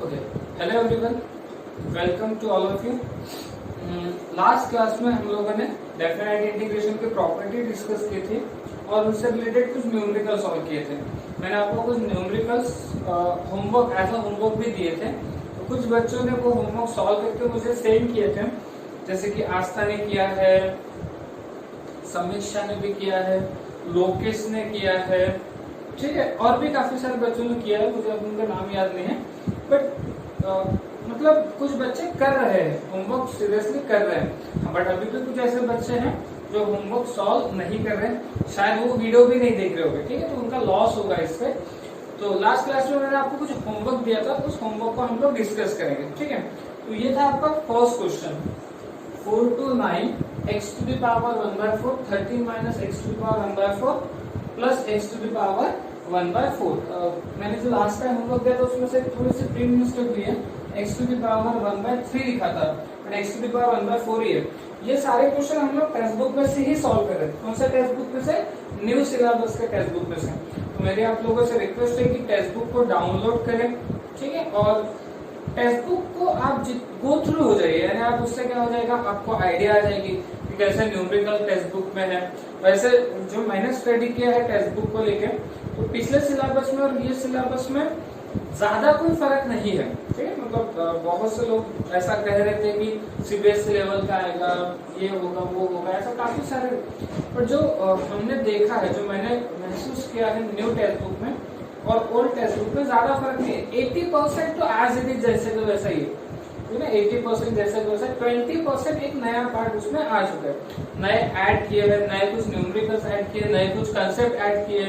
Okay, hello everyone, welcome to all of you. Last class में हम लोगों ने डेफिनेट इंटीग्रेशन की प्रॉपर्टी डिस्कस की थी और उससे रिलेटेड कुछ न्यूमेरिकल सॉल्व किए थे। मैंने आपको कुछ numericals homework as a homework भी दिए थे, तो कुछ बच्चों ने वो होमवर्क सॉल्व करके मुझे सेंड किए थे, जैसे कि आस्था ने किया है, समीक्षा ने भी किया है, लोकेश ने किया है, ठीक है, और भी काफी सारे बच्चों ने किया है, मुझे उनका नाम याद नहीं है, बट मतलब कुछ बच्चे कर रहे हैं होमवर्क, सीरियसली कर रहे हैं। बट अभी भी कुछ ऐसे बच्चे हैं जो होमवर्क सॉल्व नहीं कर रहे हैं, शायद वो वीडियो भी नहीं देख रहे होंगे, ठीक है, तो उनका लॉस होगा इससे। तो लास्ट क्लास में मैंने आपको कुछ होमवर्क दिया था, उस होमवर्क को हम लोग डिस्कस करेंगे, ठीक है। तो ये था आपका first question, 4 to 9 x to the power 1/4 13 minus x to the power 1/4 plus x to the power 1/4। मैंने जो लास्ट टाइम होमवर्क दिया था उसमें से थोड़ी सी प्रिंट मिस्टेक हुई है, x to the power 1/3 लिखा था, but x to the power 1/4 ही है। ये सारे क्वेश्चन हम लोग टेक्स्ट बुक में से ही सॉल्व कर रहे हैं। कौन सा टेक्स्ट बुक में से? न्यू सिलेबस के टेक्स्ट बुक में से। तो मेरी आप लोगों से रिक्वेस्ट है कि टेक्स्ट बुक को डाउनलोड करें, ठीक है, और टेक्स्ट बुक को आप गो थ्रू हो जाइए, यानी आप उससे क्या हो जाएगा, आपको आइडिया आ जाएगी कि कैसे न्यूमेरिकल टेक्स्ट बुक में है। वैसे जो मैंने स्टडी किया है टेक्स्ट बुक को लेके, तो पिछले सिलेबस में और ये सिलेबस में ज्यादा कोई फर्क नहीं है, ठीक है। मतलब बहुत से लोग ऐसा कह रहे थे कि सीबीएसई लेवल का आएगा, ये होगा वो होगा, ऐसा काफी सारे, पर जो हमने देखा है, जो मैंने महसूस किया है न्यू टेक्स्ट बुक में और ओल्ड टेक्स्ट बुक में ज्यादा फर्क नहीं है। 80% तो एज इट इज जैसे तो वैसा ही है, 80% जैसे तो वैसा, 20% एक नया पार्ट उसमें आ चुका है, नए ऐड किए हैं, नए कुछ न्यूमेरिकल्स ऐड किए, नए कुछ कंसेप्ट ऐड किए,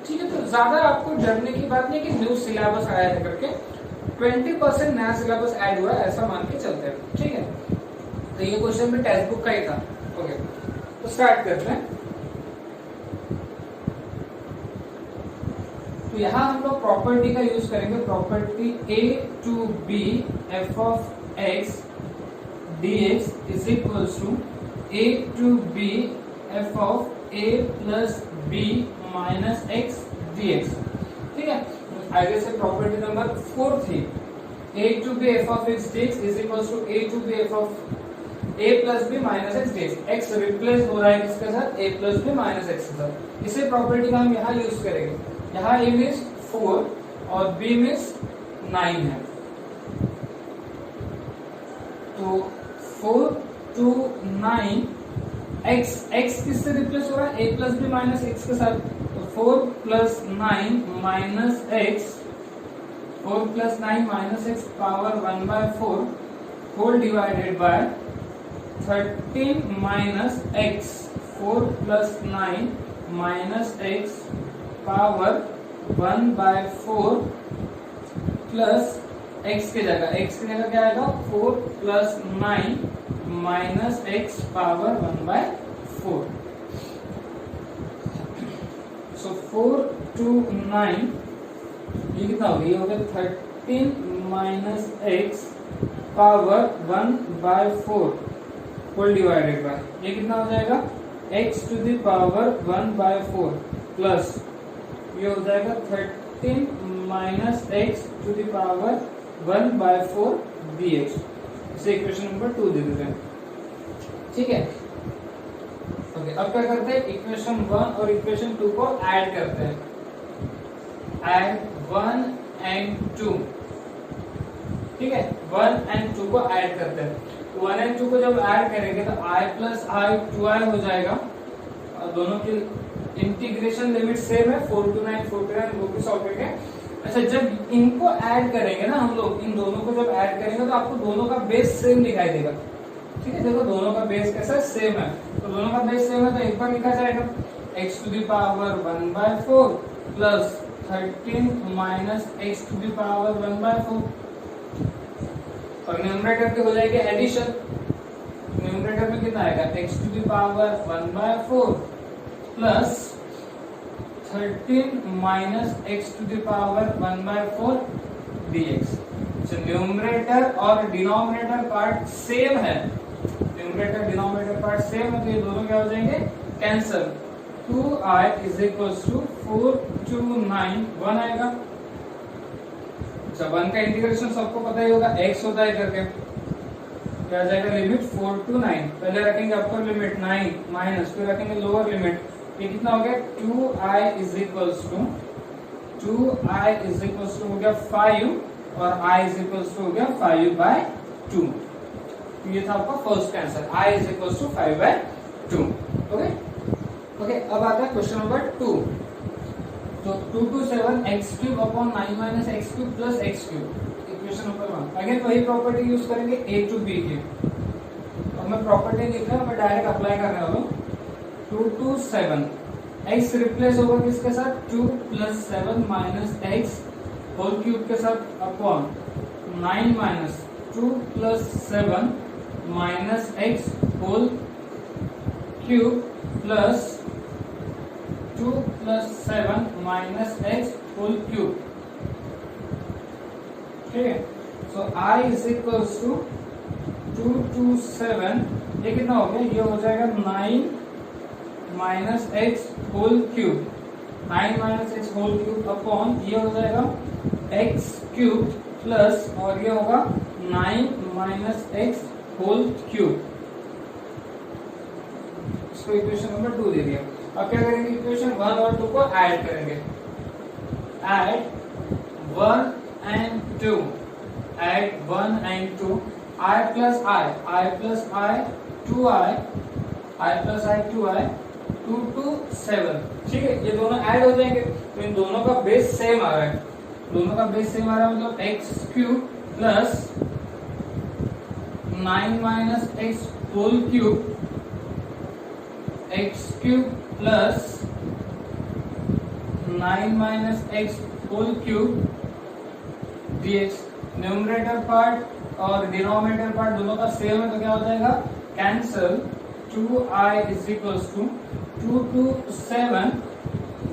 ठीक है। तो ज्यादा आपको डरने की बात नहीं कि न्यू सिलेबस आया है करके, 20% नया सिलेबस ऐड हुआ है ऐसा मान के चलते हैं, ठीक है। तो ये क्वेश्चन भी टेक्स्ट बुक का ही था। ओके, तो स्टार्ट करते हैं। तो यहाँ हम लोग प्रॉपर्टी का यूज करेंगे, property a to b f of x dx is equals to a to b f of a plus b minus x dx, ठीक है। आगे से प्रॉपर्टी नंबर 4 थी, a to b f of x dx is equals to a to b f of a plus b minus x dx। x replace हो रहा है किसके साथ? a plus b minus x के साथ। इसी प्रॉपर्टी का हम यहाँ यूज करेंगे। यहाँ a मीन्स 4 और b मीन्स 9 है, तो 4 to 9 x किससे रिप्लेस हो रहा है? a plus B minus X के साथ, तो 4 plus 9 minus X, 4 plus 9 minus X power 1/4 whole divided by 13 minus X, 4 plus 9 minus X power 1/4 plus x की जगह क्या आएगा? 4 plus 9 minus X power 1/4। So 4 to 9 ये कितना हो गया? ये हो गया 13 minus X power 1/4 whole divided by, ये कितना हो जाएगा? x to the power 1/4 plus ये हो जाएगा 13 minus X to the power 1/4 dx। इसे इक्वेशन नंबर 2 दे देते हैं, ठीक है। ओके, अब क्या करते हैं? इक्वेशन 1 और इक्वेशन 2 को ऐड करते हैं, ऐड 1 and 2, ठीक है। 1 and 2 को ऐड करते हैं, तो 1 and 2 को जब ऐड करेंगे तो i प्लस i 2i हो जाएगा, और दोनों की इंटीग्रेशन लिमिट सेम है, 4 to 9 4 to 9 वो भी सॉल्व करेंगे। अच्छा, जब इनको ऐड करेंगे ना हम लोग, इन दोनों को जब ऐड करेंगे तो आपको दोनों का बेस सेम दिखाई देगा, ठीक है। देखो दोनों का बेस कैसा सेम है, तो दोनों का बेस सेम है तो एक बार लिखा जाएगा x to the power 1/4 plus 13 minus x to the power 1/4, और न्यूमरेटर पे हो जाएगी एडिशन। न्यूमरेटर में कितना आएगा? x to the power 1/4 plus 13 minus x to the power 1/4 dx। Numerator और डिनोमिनेटर पार्ट सेम है, न्यूमरेटर डिनोमिनेटर पार्ट सेम है, तो ये दोनों क्या हो जाएंगे? Cancel. 2i is equal to 4 to 9 1 आएगा, अच्छा 1 का इंटीग्रेशन सबको पता ही होगा, x होता है करके, क्या आ जाएगा लिमिट 4 to 9, पहले रखेंगे अपर लिमिट 9 माइनस, फिर रखेंगे लोअर लिमिट, ये कितना हो गया 2i इज इक्वल्स टू हो गया 5 और i इज इक्वल्स टू हो गया 5/2। तो ये था आपका फर्स्ट का answer, i is equals to 5/2। Okay, अब आता है क्वेश्चन नंबर 2। तो 2 to 7 x³ upon 9 minus x³ plus x³, equation number 1। Again वही प्रॉपर्टी यूज करेंगे a to b की, और मैं प्रॉपर्टी लिख रहा हूं, मैं डायरेक्ट अप्लाई करने वाला हूं। 2 to 7 x रिप्लेस होगा किसके साथ, 2 plus 7 minus x whole cube के साथ upon 9 minus 2 plus 7 minus x whole cube plus 2 plus 7 minus x whole cube. ठीक है, so i is equals to 2 to 7, ये कितना हो गया, ये हो जाएगा 9 minus x whole cube, 9 minus x whole cube upon ये हो जाएगा एक्स क्यूब प्लस, और ये होगा 9 माइनस एक्स होल क्यूब। इसको इक्वेशन नंबर 2 दे दिया। अब क्या करेंगे, इक्वेशन 1 और 2 को ऐड करेंगे, add 1 and 2, add 1 and 2, i plus i, i plus i 2i, i plus i 2i, 2 to 7। ठीक है, ये दोनों ऐड हो जाएंगे, तो इन दोनों का बेस सेम आ रहा है, दोनों का बेस सेम आ रहा है, मतलब x cube plus 9 minus x whole cube, x cube plus 9 minus x whole cube dx। Numerator part और डिनोमिनेटर पार्ट दोनों का सेम है, तो क्या हो जाएगा, cancel 2i is equals to 2 to 7,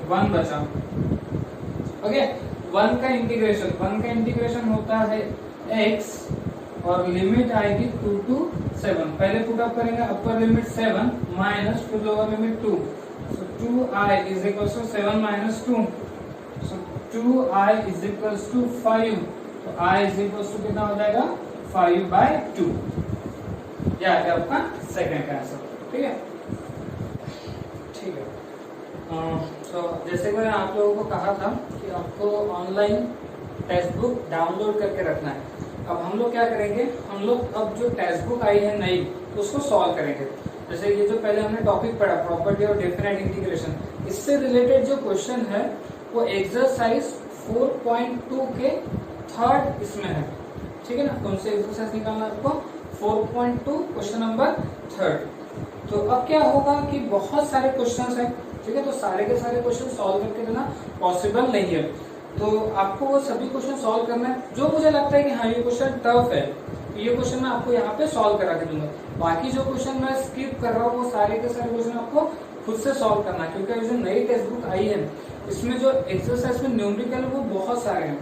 1 बचा। ओके, 1 का इंटीग्रेशन होता है x और लिमिट आएगी 2 to 7। पहले पुट अप करेंगे, अपर लिमिट 7 माइनस फिर lower limit 2, so 2i is equals to 7 minus 2, so 2i is equals to 5, तो i इज इक्वल्स टू कितना हो जाएगा 5/2। यह आ गया आपका सेकंड का आंसर। ठीक है, तो जैसे मैंने आप लोगों को कहा था कि आपको ऑनलाइन टेक्स्ट बुक डाउनलोड करके रखना है। अब हम लोग क्या करेंगे, हम लोग अब जो टेक्स्ट बुक आई है नई, उसको सॉल्व करेंगे। जैसे ये जो पहले हमने टॉपिक पढ़ा प्रॉपर्टी और डिफरेंट इंटीग्रेशन, इससे रिलेटेड जो क्वेश्चन है वो एक्सरसाइज 4.2 के थर्ड इसमें है। ठीक है ना, कौन से एक्सरसाइज निकालना है आपको, 4.2 क्वेश्चन नंबर 3। तो अब क्या होगा कि बहुत सारे क्वेश्चंस हैं, ठीक है, तो सारे के सारे क्वेश्चन सॉल्व करके देना पॉसिबल नहीं है, तो आपको वो सभी क्वेश्चन सॉल्व करना है। जो मुझे लगता है कि हाँ ये क्वेश्चन टफ है, ये क्वेश्चन मैं आपको यहाँ पे सॉल्व करा के दूंगा। बाकी जो क्वेश्चन मैं स्किप कर रहा हूँ वो सारे के सारे क्वेश्चन आपको खुद से सॉल्व करना है, क्योंकि जो नई टेक्स्ट बुक आई है इसमें जो एक्सरसाइज में न्यूमेरिकल वो बहुत सारे हैं,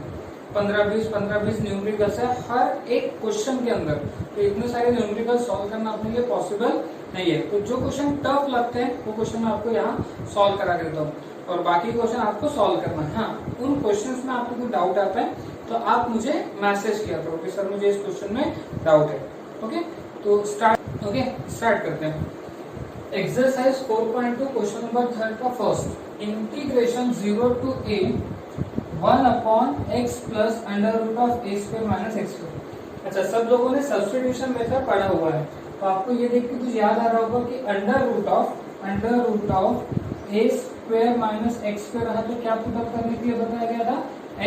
15-20 न्यूमेरिकल्स है हर एक क्वेश्चन के अंदर, तो इतने सारे न्यूमेरिकल सॉल्व करना अपने लिए पॉसिबल नहीं है। तो जो क्वेश्चन टफ लगते हैं वो क्वेश्चन मैं आपको यहाँ सॉल्व करा के देता हूँ, और बाकी क्वेश्चन आपको सॉल्व करना है। हाँ, उन क्वेश्चंस में आपको कोई डाउट आता है तो आप मुझे मैसेज किया करो कि सर मुझे इस क्वेश्चन में डाउट है। ओके, तो स्टार्ट करते हैं। एक्सरसाइज 4.2 क्वेश्चन नंबर 3 का first, integration 0 to a 1 upon x plus under root of a square minus x square. अच्छा, सब लोगों ने सब्स्टिट्यूशन मेथड पढ़ा हुआ है, तो आपको ये देख के कुछ याद आ रहा होगा कि under root of a square minus x square रहा, तो क्या पुट अप करने के लिए बताया गया था,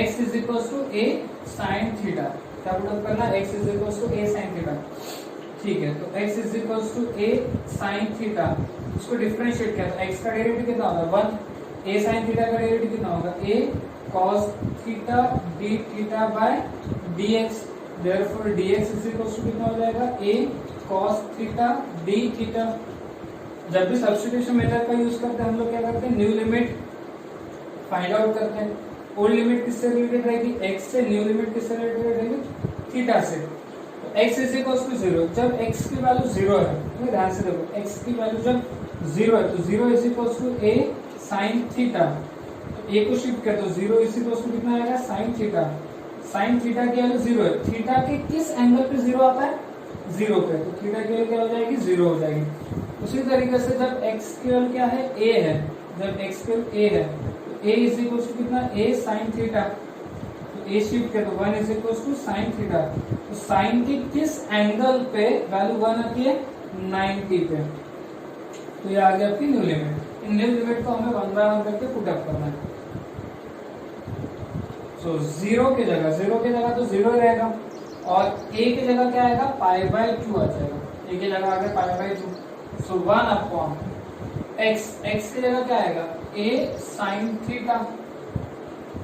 x is equals to a sin theta. क्या पुट अप करना, x is equals to a sin theta. ठीक है, तो x is equals to a sin theta, इसको डिफरेंशिएट किया तो x का डेरिवेटिव कितना होगा 1, a sin थीटा का डेरिवेटिव कितना होगा a cos theta d theta by dx, therefore dx is equals to कितना हो जाएगा a cos theta d theta. जब भी सब्स्टिट्यूशन मेथड का यूज करते हैं हम लोग क्या करते हैं, न्यू लिमिट फाइंड आउट करते हैं। ओल्ड लिमिट किससे रिलेटेड रहेगी, x से, न्यू लिमिट किससे रिलेटेड रहेगी, थीटा से। तो x इज इक्वल्स टू 0, जब x की वैल्यू 0 है, ध्यान से देखो, x की वैल्यू जब 0 है तो 0 is equals to a sin theta, तो a को शिफ्ट कर दो, 0 इज इक्वल्स टू कितना आएगा sin थीटा, साइन थीटा की वैल्यू 0 है, थीटा के किस एंगल पे 0 आता है, 0 पे, तो थीटा की वैल्यू क्या हो जाएगी, 0 हो जाएगी। उसी तरीके से जब x की वैल्यू क्या है, a है, जब x की वैल्यू a है तो a इज इक्वल टू कितना, a sin थीटा, तो a शिफ्ट है तो 1 is equal to sin theta, तो sin के किस एंगल पे वैल्यू 1 आती है, 90 पे, तो ये आ गया आपकी न्यू लिमिट। इन न्यू लिमिट को हमें 1 बाय 1 करके पुट अप करना है। सो 0 की जगह तो 0 ही रहेगा, और a की जगह क्या आएगा, पाई बाय 2 आ जाएगा, a की जगह आ गया pi by 2, so 1 upon x की जगह क्या आएगा, a sin theta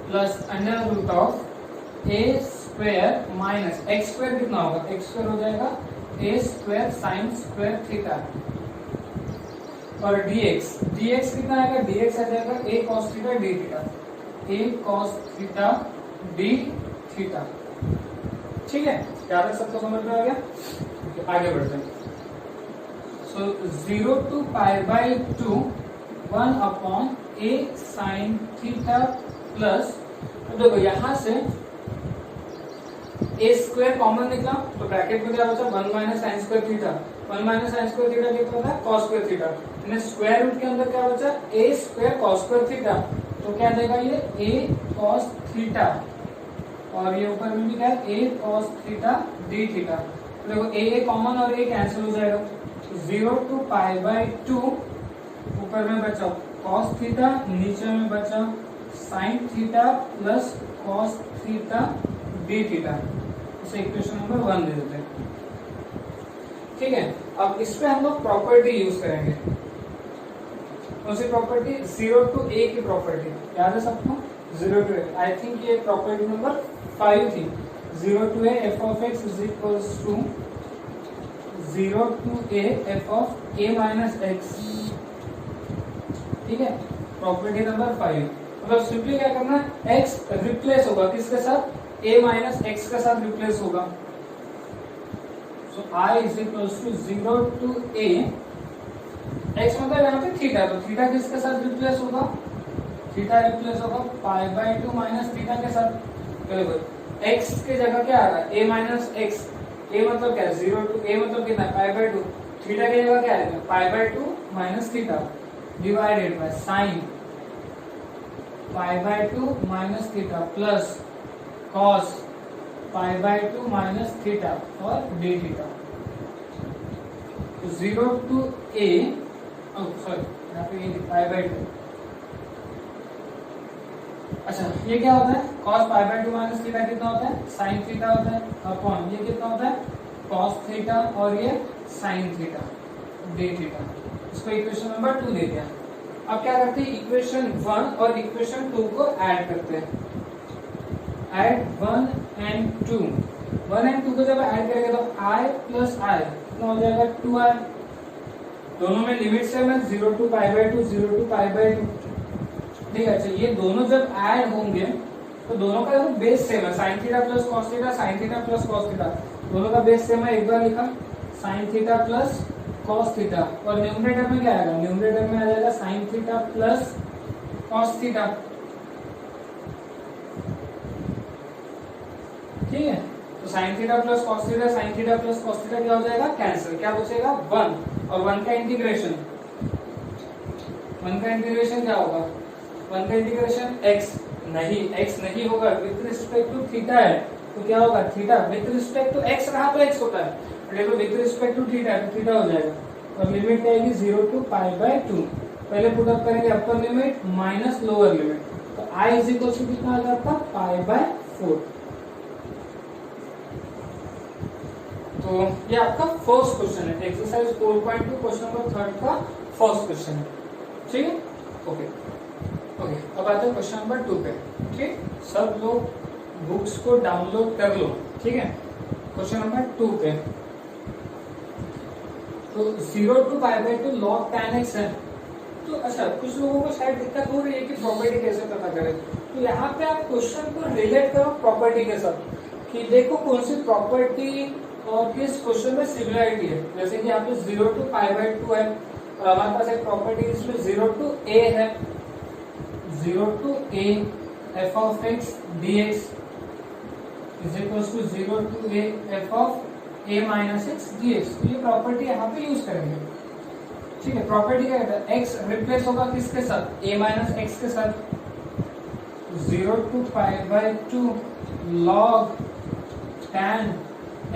plus under root of a square minus x square कितना होगा, x स्क्वायर हो जाएगा a square sin square theta, और dx कितना आएगा, dx आ जाएगा a cos theta d theta, a cos theta d theta. ठीक है, क्या तक सबको समझ में आ गया, आगे बढ़ते हैं। सो 0 to pi by 2 1 upon a sin theta plus, तो देखो यहां से a स्क्वायर कॉमन निकला तो ब्रैकेट में क्या बचा, 1 minus sine square theta, 1 minus sine square theta कितना होता है, कॉस स्क्वायर थीटा, यानी स्क्वायर रूट के अंदर क्या बचा, a square cos square theta, तो क्या देगा ये a cos थीटा, और ये ऊपर में भी क्या है, a cos theta d theta, देखो a कॉमन और a कैंसिल हो जाएगा, 0 to पाई बाय 2 ऊपर में बचा cos थीटा, नीचे में बचा sin theta plus cos theta d theta, इसे इक्वेशन नंबर 1 दे देते हैं। ठीक है, अब इस पे हम लोग प्रॉपर्टी यूज करेंगे, कौन सी प्रॉपर्टी, 0 to a की प्रॉपर्टी, याद है सबको, 0 to a, आई थिंक ये प्रॉपर्टी नंबर 5 थी, 0 to a f of x is equals to 0 to a f of a minus x। ठीक है, प्रॉपर्टी नंबर 5, मतलब सिंपली क्या करना है, x रिप्लेस होगा किसके साथ, a माइनस x के साथ रिप्लेस होगा, सो I is equals to 0 to a, x मतलब यहाँ पे थीटा, तो थीटा किसके साथ रिप्लेस होगा, थीटा रिप्लेस होगा पाई बाय 2 माइनस थीटा के साथ, तो x की जगह क्या आ रहा है, a माइनस x, a मतलब क्या है, 0 to a मतलब कितना, पाई बाय 2, थीटा की जगह क्या आएगा, पाई by 2 minus theta divided by sine pi by 2 minus theta plus cos pi by 2 minus theta और d थीटा, तो 0 to a, सॉरी यहाँ पे ये पाई बाय 2, अच्छा ये क्या होता है, cos pi by 2 minus theta कितना होता है, sin थीटा होता है, अपॉन ये कितना होता है, cos थीटा और ये sin थीटा d थीटा, इसको इक्वेशन नंबर 2 दे दिया। अब क्या करते हैं, इक्वेशन 1 और इक्वेशन 2 को ऐड करते हैं, ऐड 1 and 2, 1 and 2 को जब ऐड करेंगे तो i प्लस i कितना हो जाएगा, 2i, दोनों में लिमिट सेम है, 0 to pi by 2, 0 to pi by 2। ठीक है, अच्छा ये दोनों जब ऐड होंगे तो दोनों का बेस सेम है, sine theta plus cos theta, sine theta plus cos theta, दोनों का बेस सेम है, एक बार लिखा sine theta plus cos theta, और न्यूमरेटर में क्या आएगा, न्यूमरेटर में आ जाएगा sine theta plus cos theta. ठीक है, तो sine theta plus cos theta, sine theta plus cos theta क्या हो जाएगा, कैंसिल, क्या बचेगा 1, और 1 का इंटीग्रेशन, 1 का इंटीग्रेशन क्या होगा, 1 का इंटीग्रेशन x नहीं होगा, विथ रिस्पेक्ट टू थीटा है तो क्या होगा, theta, with respect to x रहा तो x होता है, देखो विथ रिस्पेक्ट टू थीटा तो थीटा हो जाएगा, और लिमिट क्या आएगी 0 to पाई बाय 2, पहले पुट अप करेंगे upper limit minus lower limit, तो i इज इक्वल टू कितना आ जाता है, पाई बाय 4। तो ये आपका फर्स्ट क्वेश्चन है, एक्सरसाइज 4.2 क्वेश्चन नंबर 3 का फर्स्ट क्वेश्चन है। ठीक है, ओके, अब आते हैं क्वेश्चन नंबर 2 पे। ठीक, सब लोग बुक्स को डाउनलोड कर लो। ठीक है, क्वेश्चन नंबर 2 पे तो 0 to pi by 2 log tan x है, तो अच्छा कुछ लोगों को शायद दिक्कत हो रही है कि प्रॉपर्टी कैसे पता करें, तो यहाँ पे आप क्वेश्चन को रिलेट करो प्रॉपर्टी के साथ, कि देखो कौन सी प्रॉपर्टी और किस क्वेश्चन में सिमिलरिटी है। जैसे कि यहाँ पे 0 to पाई बाय 2 है, और हमारे पास एक प्रॉपर्टी इसमें 0 to a है, 0 to a f of x dx, is equal to 0 to a f of a minus x d x. तो ये प्रॉपर्टी यहाँ पे यूज करेंगे। ठीक है, प्रॉपर्टी क्या कहता है, x रिप्लेस होगा किसके साथ, a माइनस एक्स के साथ, 0 to pi by 2 log tan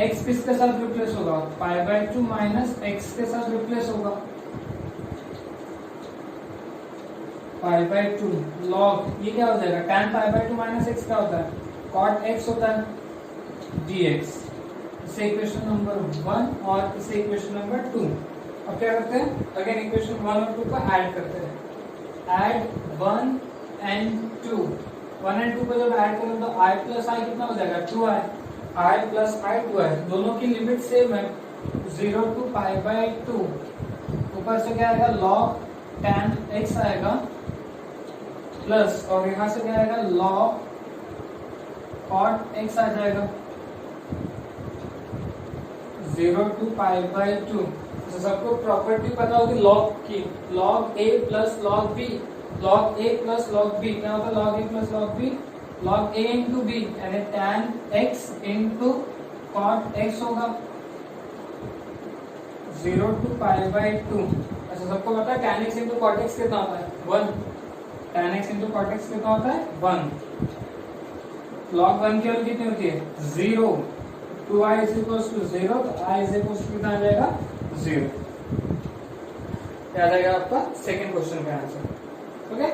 x किसके साथ रिप्लेस होगा, पाई बाय 2 माइनस एक्स के साथ रिप्लेस होगा, पाई बाय 2 log ये क्या हो जाएगा, tan pi by 2 minus x क्या होता है, cot x होता है, dx। इसे इक्वेशन नंबर 1 और इसे इक्वेशन नंबर 2। अब क्या करते हैं, अगेन इक्वेशन 1 और 2 को ऐड करते हैं, ऐड 1 एंड 2। 1 एंड 2 को जब ऐड करें तो i प्लस आई कितना हो जाएगा, 2i, i plus I 2i, दोनों की लिमिट सेम है, 0 टू पाई बाय 2। ऊपर से क्या आएगा, log tan x आएगा, प्लस और यहां से क्या आएगा, log cot x आ जाएगा, 0 टू पाई बाय 2। तो सबको प्रॉपर्टी पता होगी log की, log a plus log b, log a plus log b क्या होता है, log a plus log b, log a into b यानी tan x into cot x होगा, 0 टू पाई बाय 2। अच्छा सबको पता है tan x into cot x कितना होता है, 1, tan x into cot x कितना होता है, 1। log 1 की वैल्यू कितनी होती है, 0, 2i इज इक्वल टू 0, तो i इज इक्वल टू कितना आ जाएगा, 0। याद आएगा आपका सेकंड क्वेश्चन का आंसर। ओके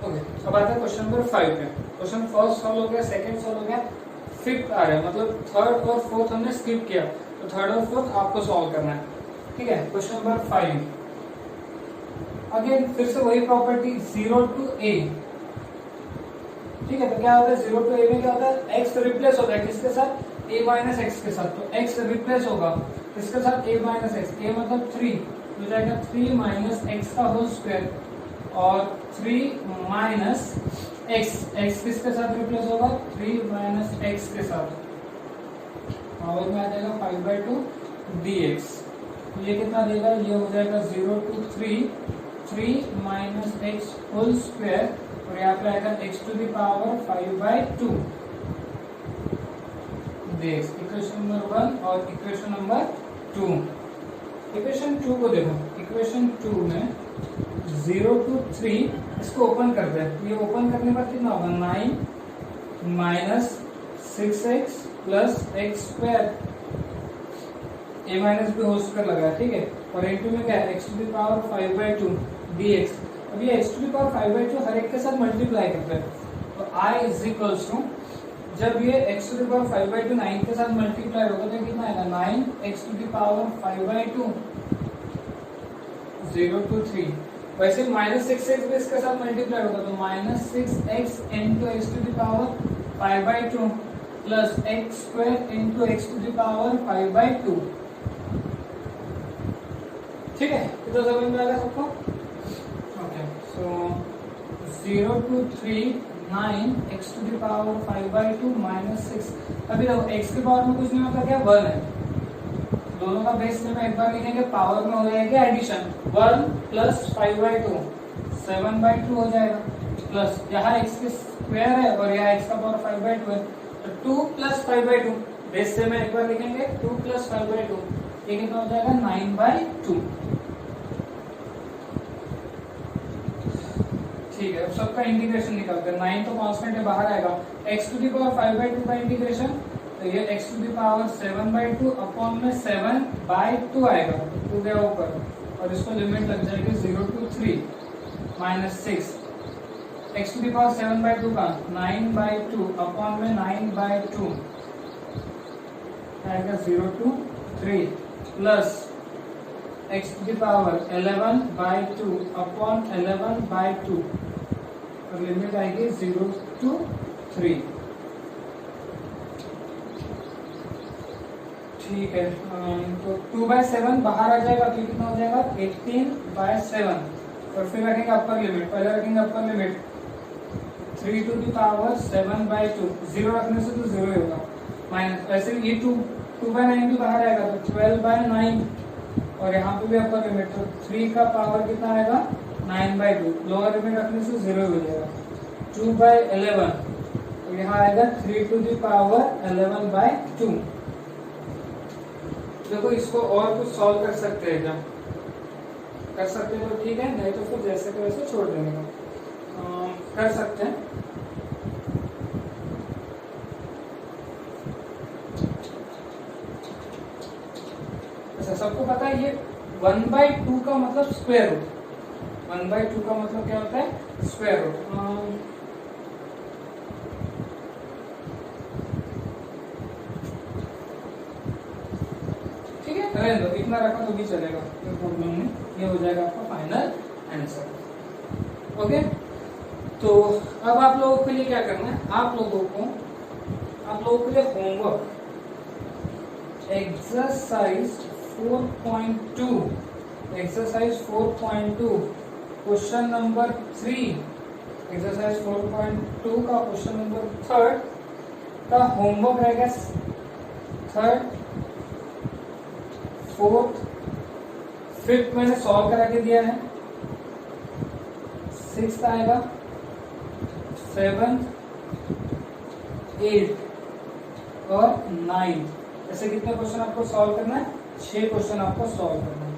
ओके, अब आता है क्वेश्चन नंबर 5 पे। क्वेश्चन फर्स्ट सॉल्व हो गया, सेकंड सॉल्व हो गया, फिफ्थ आ रहा है, मतलब थर्ड और फोर्थ हमने स्किप किया, तो थर्ड और फोर्थ आपको सॉल्व करना है। ठीक है, क्वेश्चन नंबर 5 अगेन फिर से वही प्रॉपर्टी, 0 टू a। ठीक है, तो क्या होता है, 0 टू a में क्या होता है, x रिप्लेस होता है किसके साथ, a माइनस एक्स के साथ, तो x रिप्लेस होगा इसके साथ a माइनस एक्स, a मतलब 3 हो जाएगा, 3 माइनस एक्स का होल स्क्वायर और 3 माइनस एक्स, एक्स किसके साथ रिप्लेस होगा, 3 माइनस एक्स के साथ, पावर में आ जाएगा 5 बाय 2 dx। ये कितना देगा, ये हो जाएगा 0 to 3 minus x whole square और यहाँ पे आएगा x to the power 5 by 2 dx। Equation number 1 और इक्वेशन नंबर 2। इक्वेशन 2 को देखो, इक्वेशन 2 में 0 टू 3 इसको ओपन करते हैं, ये ओपन करने पर कितना होगा, 9 minus 6x plus x square, a minus भी होल स्क्वायर लगा है। ठीक है, और इनटू में क्या है, x to the power 5 by 2 dx। अब ये x to the power 5 by 2 हर एक के साथ मल्टीप्लाई करते हैं, तो i इज इक्वल्स टू, जब ये x to the power 5 by 2 9 के साथ मल्टीप्लाई होगा तो कितना आएगा, 9x to the power 5 by 2, 0 to 3। वैसे माइनस 6x भी इसके साथ मल्टीप्लाई होगा तो minus 6x into x to the power 5 by 2 plus x square into x to the power 5 by 2। ठीक है, तो समझ में आ गया सबको। Okay, so 0 to 3 9 x to the power 5 by 2 minus 6। अभी देखो x के पावर में कुछ नहीं होता, क्या 1 है, दोनों का बेस में एक बार लिखेंगे, पावर में हो जाएगा एडिशन, 1 प्लस 5 बाय 2 7 बाय 2 हो जाएगा, प्लस यहाँ x के स्क्वायर है और यहाँ x का पावर 5 बाय 2 है, तो 2 प्लस 5 बाय 2 बेस से में एक बार लिखेंगे, 2 प्लस 5 बाय 2 ये कितना हो जाएगा, 9 बाय 2। ठीक है, अब सबका इंटीग्रेशन निकालते हैं, 9 तो कांस्टेंट है बाहर आएगा, x to the power 5 by 2 का इंटीग्रेशन, तो ये x to the power 7 by 2 upon में 7 बाय 2 आएगा, 2 गया ऊपर और इसको लिमिट लग जाएगी 0 to 3 minus 6, x to the power 7 by 2 का 9 बाय 2 अपॉन में 9 बाय 2 आएगा 0 to 3 plus x to the power 11 by 2 upon 11 by 2 और लिमिट आएगी 0 टू 3। ठीक है, तो 2 बाय 7 बाहर आ जाएगा तो कितना हो जाएगा, 18 बाय 7 और फिर रखेंगे अपर लिमिट, पहले रखेंगे upper limit 3 to the power 7 by 2, 0 रखने से तो 0 ही होगा, माइनस ऐसे ये 2 बाय 9 भी बाहर आएगा तो 12 बाय 9 और यहाँ पे भी अपर लिमिट, तो 3 का पावर कितना आएगा, 9 बाय 2, लोअर लिमिट रखने से 0 हो जाएगा, 2 बाय 11 तो यहाँ आएगा 3^11/2। देखो इसको और कुछ सॉल्व कर सकते हैं क्या? कर सकते हैं तो ठीक है, नहीं तो फिर जैसे कि वैसे छोड़ देंगे। कर सकते हैं। अच्छा, सबको पता है ये 1/2 का मतलब स्क्वायर रूट। 1/2 का मतलब क्या होता है? Square root. ठीक है, रहने दो, इतना रखा तो भी चलेगा, कोई प्रॉब्लम नहीं। ये हो जाएगा आपका फाइनल आंसर। ओके, तो अब आप लोगों के लिए क्या करना है? आप लोगों के लिए homework exercise 4.2 question number 3, exercise 4.2 का क्वेश्चन नंबर 3 का होमवर्क रहेगा। 3rd, 4th, 5th मैंने सॉल्व करा के दिया है। 6th आएगा, 7th, 8th और 9th। ऐसे कितने क्वेश्चन आपको सॉल्व करना है? 6 क्वेश्चन आपको सॉल्व करना है।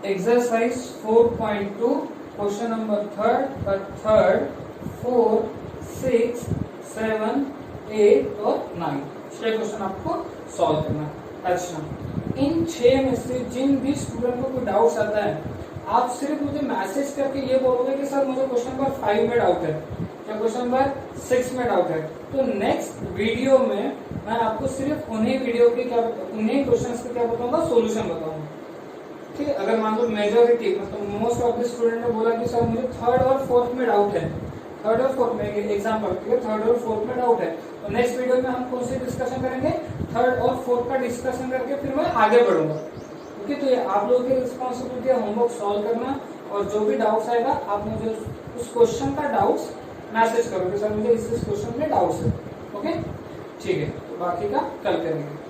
एक्सरसाइज 4.2 क्वेश्चन नंबर 3rd, 4, 6, 7, 8 और 9, 6 क्वेश्चन आपको सॉल्व करना है। अच्छा, इन 6 में से जिन भी स्टूडेंट को कोई डाउट्स आता है, आप सिर्फ मुझे मैसेज करके ये बोलोगे कि सर मुझे क्वेश्चन नंबर 5 में डाउट है या क्वेश्चन नंबर 6 में डाउट है, तो नेक्स्ट वीडियो में मैं आपको सिर्फ उन्हीं क्वेश्चंस के क्या बताऊंगा? सॉल्यूशन बताऊंगा। ठीक है, अगर मान लो मेजॉरिटी मतलब मोस्ट ऑफ द स्टूडेंट ने बोला कि सर मुझे 3rd और 4th में डाउट है, 3rd और 4th में एग्जाम्पल, ठीक है, 3rd और 4th में डाउट है, तो नेक्स्ट वीडियो में हम कौन सी डिस्कशन करेंगे? 3rd और 4th का डिस्कशन करके फिर मैं आगे बढ़ूंगा। ओके, तो ये आप लोगों की रिस्पॉन्सिबिलिटी है होमवर्क सॉल्व करना, और जो भी डाउट्स आएगा आप मुझे उस क्वेश्चन का डाउट्स मैसेज करोगे, सर मुझे इस क्वेश्चन में डाउट्स है। ओके, ठीक है, तो बाकी का कल करेंगे।